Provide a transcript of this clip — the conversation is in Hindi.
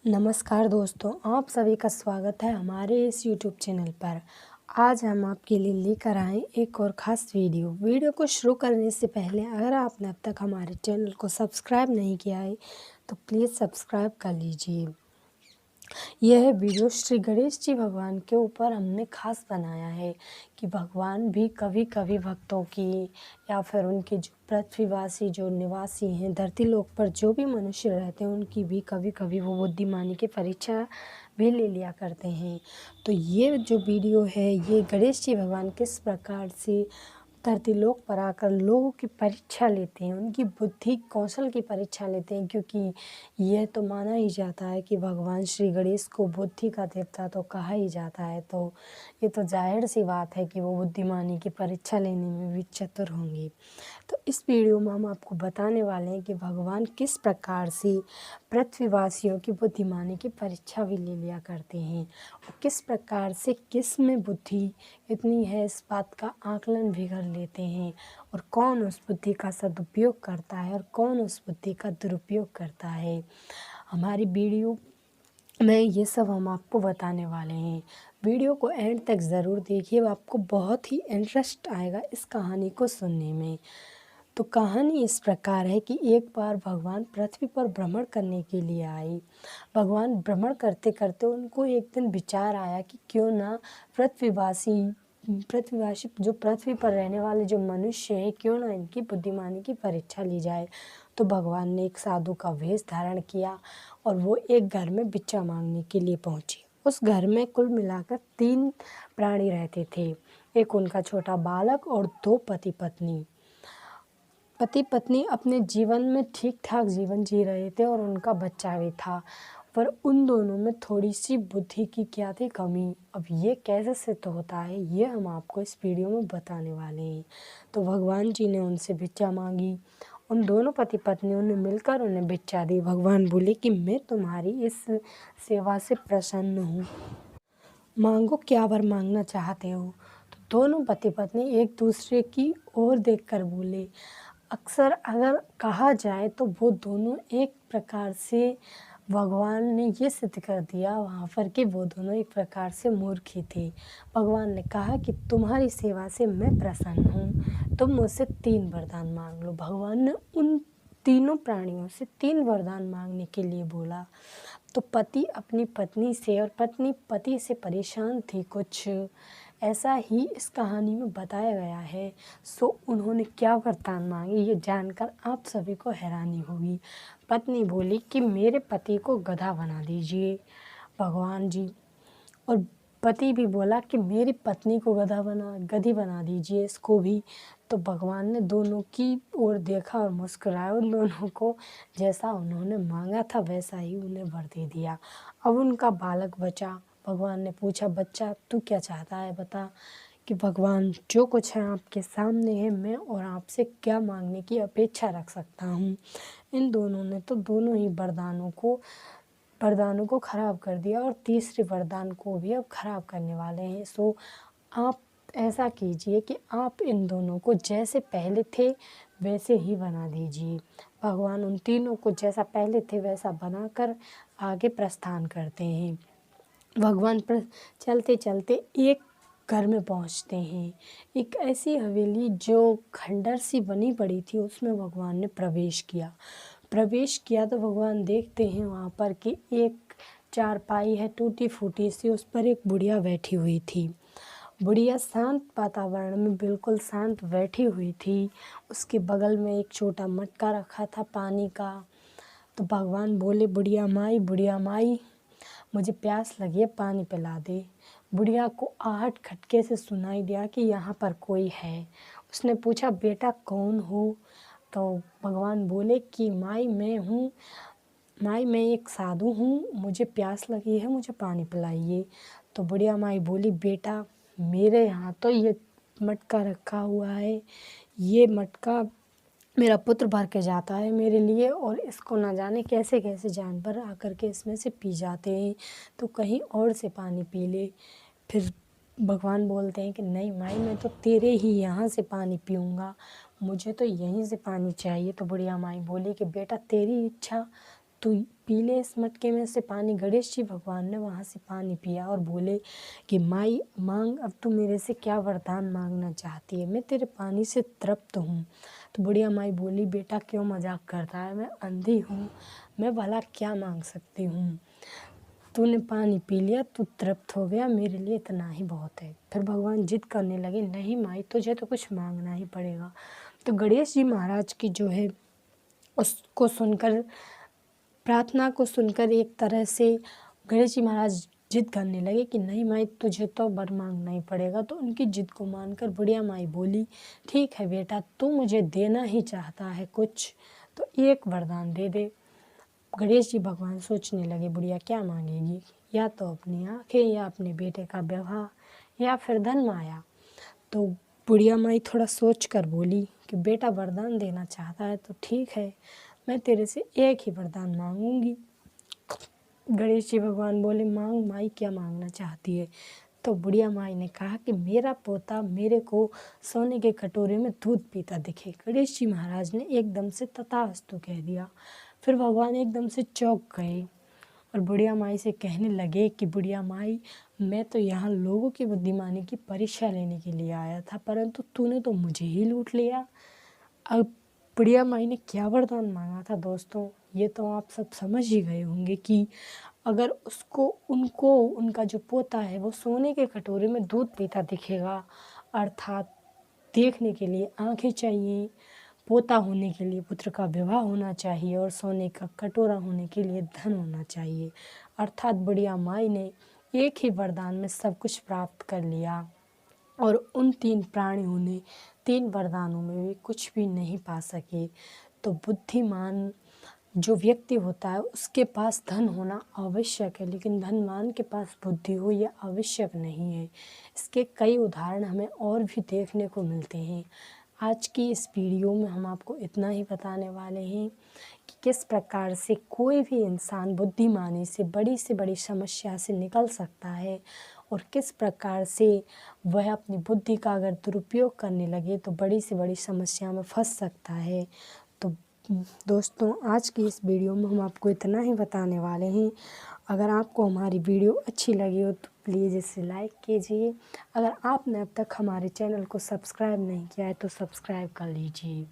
नमस्कार दोस्तों, आप सभी का स्वागत है हमारे इस यूट्यूब चैनल पर। आज हम आपके लिए लेकर आए एक और ख़ास वीडियो को शुरू करने से पहले अगर आपने अब तक हमारे चैनल को सब्सक्राइब नहीं किया है तो प्लीज़ सब्सक्राइब कर लीजिए। यह वीडियो श्री गणेश जी भगवान के ऊपर हमने खास बनाया है कि भगवान भी कभी कभी भक्तों की या फिर उनके जो पृथ्वीवासी जो निवासी हैं धरती लोक पर जो भी मनुष्य रहते हैं उनकी भी कभी कभी वो बुद्धिमानी की परीक्षा भी ले लिया करते हैं। तो ये जो वीडियो है ये गणेश जी भगवान किस प्रकार से धरती लोक पर आकर लोगों की परीक्षा लेते हैं, उनकी बुद्धि कौशल की परीक्षा लेते हैं, क्योंकि यह तो माना ही जाता है कि भगवान श्री गणेश को बुद्धि का देवता तो कहा ही जाता है। तो ये तो जाहिर सी बात है कि वो बुद्धिमानी की परीक्षा लेने में भी चतुर होंगे। तो इस वीडियो में हम आपको बताने वाले हैं कि भगवान किस प्रकार से पृथ्वीवासियों की बुद्धिमानी की परीक्षा भी ले लिया करते हैं और किस प्रकार से किस में बुद्धि इतनी है इस बात का आकलन भी कर लेते हैं और कौन उस बुद्धि का सदुपयोग करता है और कौन उस बुद्धि का दुरुपयोग करता है। हमारी वीडियो में ये सब हम आपको बताने वाले हैं। वीडियो को एंड तक ज़रूर देखिए, आपको बहुत ही इंटरेस्ट आएगा इस कहानी को सुनने में। तो कहानी इस प्रकार है कि एक बार भगवान पृथ्वी पर भ्रमण करने के लिए आए। भगवान भ्रमण करते करते उनको एक दिन विचार आया कि क्यों ना पृथ्वीवासी जो पृथ्वी पर रहने वाले जो मनुष्य हैं क्यों ना इनकी बुद्धिमानी की परीक्षा ली जाए। तो भगवान ने एक साधु का वेश धारण किया और वो एक घर में भिक्षा मांगने के लिए पहुँचे। उस घर में कुल मिलाकर 3 प्राणी रहते थे, एक उनका छोटा बालक और 2 पति पत्नी। पति पत्नी अपने जीवन में ठीक ठाक जीवन जी रहे थे और उनका बच्चा भी था, पर उन दोनों में थोड़ी सी बुद्धि की क्या थी कमी। अब ये कैसे सिद्ध होता है ये हम आपको इस वीडियो में बताने वाले हैं। तो भगवान जी ने उनसे भिक्षा मांगी, उन दोनों पति पत्नियों ने मिलकर उन्हें भिक्षा दी। भगवान बोले कि मैं तुम्हारी इस सेवा से प्रसन्न हूँ, मांगो क्या वर मांगना चाहते हो। तो दोनों पति पत्नी एक दूसरे की ओर देखकर बोले। अक्सर अगर कहा जाए तो वो दोनों एक प्रकार से भगवान ने ये सिद्ध कर दिया वहाँ पर कि वो दोनों एक प्रकार से मूर्ख ही थे। भगवान ने कहा कि तुम्हारी सेवा से मैं प्रसन्न हूँ, तुम मुझसे 3 वरदान मांग लो। भगवान ने उन तीनों प्राणियों से 3 वरदान मांगने के लिए बोला। तो पति अपनी पत्नी से और पत्नी पति से परेशान थी, कुछ ऐसा ही इस कहानी में बताया गया है। सो उन्होंने क्या वरदान मांगे ये जानकर आप सभी को हैरानी होगी। पत्नी बोली कि मेरे पति को गधा बना दीजिए भगवान जी, और पति भी बोला कि मेरी पत्नी को गधी बना दीजिए इसको भी। तो भगवान ने दोनों की ओर देखा और मुस्कुराया, उन दोनों को जैसा उन्होंने मांगा था वैसा ही उन्हें वर दे दिया। अब उनका बालक बचा। भगवान ने पूछा, बच्चा तू क्या चाहता है बता। कि भगवान जो कुछ है आपके सामने है, मैं और आपसे क्या मांगने की अपेक्षा रख सकता हूँ। इन दोनों ने तो दोनों ही वरदानों को खराब कर दिया और तीसरे वरदान को भी अब खराब करने वाले हैं। सो आप ऐसा कीजिए कि आप इन दोनों को जैसे पहले थे वैसे ही बना दीजिए। भगवान उन तीनों को जैसा पहले थे वैसा बनाकर आगे प्रस्थान करते हैं। भगवान पर चलते चलते एक घर में पहुंचते हैं। एक ऐसी हवेली जो खंडर सी बनी पड़ी थी उसमें भगवान ने प्रवेश किया तो भगवान देखते हैं वहाँ पर कि एक चारपाई है टूटी फूटी सी, उस पर एक बुढ़िया बैठी हुई थी। बुढ़िया शांत वातावरण में बिल्कुल शांत बैठी हुई थी। उसके बगल में एक छोटा मटका रखा था पानी का। तो भगवान बोले, बुढ़िया माई मुझे प्यास लगी है, पानी पिला दे। बुढ़िया को आहट खटके से सुनाई दिया कि यहाँ पर कोई है। उसने पूछा, बेटा कौन हो। तो भगवान बोले कि माई मैं एक साधु हूँ, मुझे प्यास लगी है, मुझे पानी पिलाइए। तो बुढ़िया माई बोली, बेटा मेरे यहाँ तो ये मटका रखा हुआ है, ये मटका मेरा पुत्र भर के जाता है मेरे लिए, और इसको ना जाने कैसे कैसे जानवर आकर के इसमें से पी जाते हैं, तो कहीं और से पानी पी ले। फिर भगवान बोलते हैं कि नहीं माई, मैं तो तेरे ही यहाँ से पानी पीऊँगा, मुझे तो यहीं से पानी चाहिए। तो बुढ़िया माई बोली कि बेटा तेरी इच्छा, तो पी ले इस मटके में से पानी। गणेश जी भगवान ने वहाँ से पानी पिया और बोले कि माई मांग, अब तू मेरे से क्या वरदान मांगना चाहती है, मैं तेरे पानी से तृप्त हूँ। तो बुढ़िया माई बोली, बेटा क्यों मजाक करता है, मैं अंधी हूँ, मैं भला क्या मांग सकती हूँ, तूने पानी पी लिया, तू तृप्त हो गया, मेरे लिए इतना ही बहुत है। फिर भगवान जिद करने लगे, नहीं माई तुझे तो कुछ मांगना ही पड़ेगा। तो गणेश जी महाराज की जो है उसको सुनकर, प्रार्थना को सुनकर एक तरह से गणेश जी महाराज जिद करने लगे कि नहीं माई तुझे तो वर मांगना ही पड़ेगा। तो उनकी जिद को मानकर बुढ़िया माई बोली, ठीक है बेटा, तू मुझे देना ही चाहता है कुछ, तो एक वरदान दे दे। गणेश जी भगवान सोचने लगे बुढ़िया क्या मांगेगी, या तो अपनी आँखें, या अपने बेटे का विवाह, या फिर धन माया। तो बुढ़िया माई थोड़ा सोच कर बोली कि बेटा वरदान देना चाहता है तो ठीक है, मैं तेरे से एक ही वरदान मांगूंगी। गणेश जी भगवान बोले, मांग माई, क्या मांगना चाहती है। तो बुढ़िया माई ने कहा कि मेरा पोता मेरे को सोने के कटोरे में दूध पीता दिखे। गणेश जी महाराज ने एकदम से तथास्तु कह दिया। फिर भगवान एकदम से चौंक गए और बुढ़िया माई से कहने लगे कि बुढ़िया माई, मैं तो यहाँ लोगों की बुद्धिमानी की परीक्षा लेने के लिए आया था, परंतु तूने तो मुझे ही लूट लिया। अब बुढ़िया माई ने क्या वरदान मांगा था दोस्तों, ये तो आप सब समझ ही गए होंगे कि अगर उनको उनका जो पोता है वो सोने के कटोरे में दूध पीता दिखेगा, अर्थात देखने के लिए आंखें चाहिए, पोता होने के लिए पुत्र का विवाह होना चाहिए, और सोने का कटोरा होने के लिए धन होना चाहिए। अर्थात बुढ़िया माई ने एक ही वरदान में सब कुछ प्राप्त कर लिया, और उन 3 प्राणियों ने 3 वरदानों में भी कुछ भी नहीं पा सके। तो बुद्धिमान जो व्यक्ति होता है उसके पास धन होना आवश्यक है, लेकिन धनवान के पास बुद्धि हो यह आवश्यक नहीं है। इसके कई उदाहरण हमें और भी देखने को मिलते हैं। आज की इस वीडियो में हम आपको इतना ही बताने वाले हैं कि किस प्रकार से कोई भी इंसान बुद्धिमानी से बड़ी समस्या से निकल सकता है, और किस प्रकार से वह अपनी बुद्धि का अगर दुरुपयोग करने लगे तो बड़ी से बड़ी समस्या में फंस सकता है। तो दोस्तों आज की इस वीडियो में हम आपको इतना ही बताने वाले हैं। अगर आपको हमारी वीडियो अच्छी लगी हो तो प्लीज़ इसे लाइक कीजिए। अगर आपने अब तक हमारे चैनल को सब्सक्राइब नहीं किया है तो सब्सक्राइब कर लीजिए।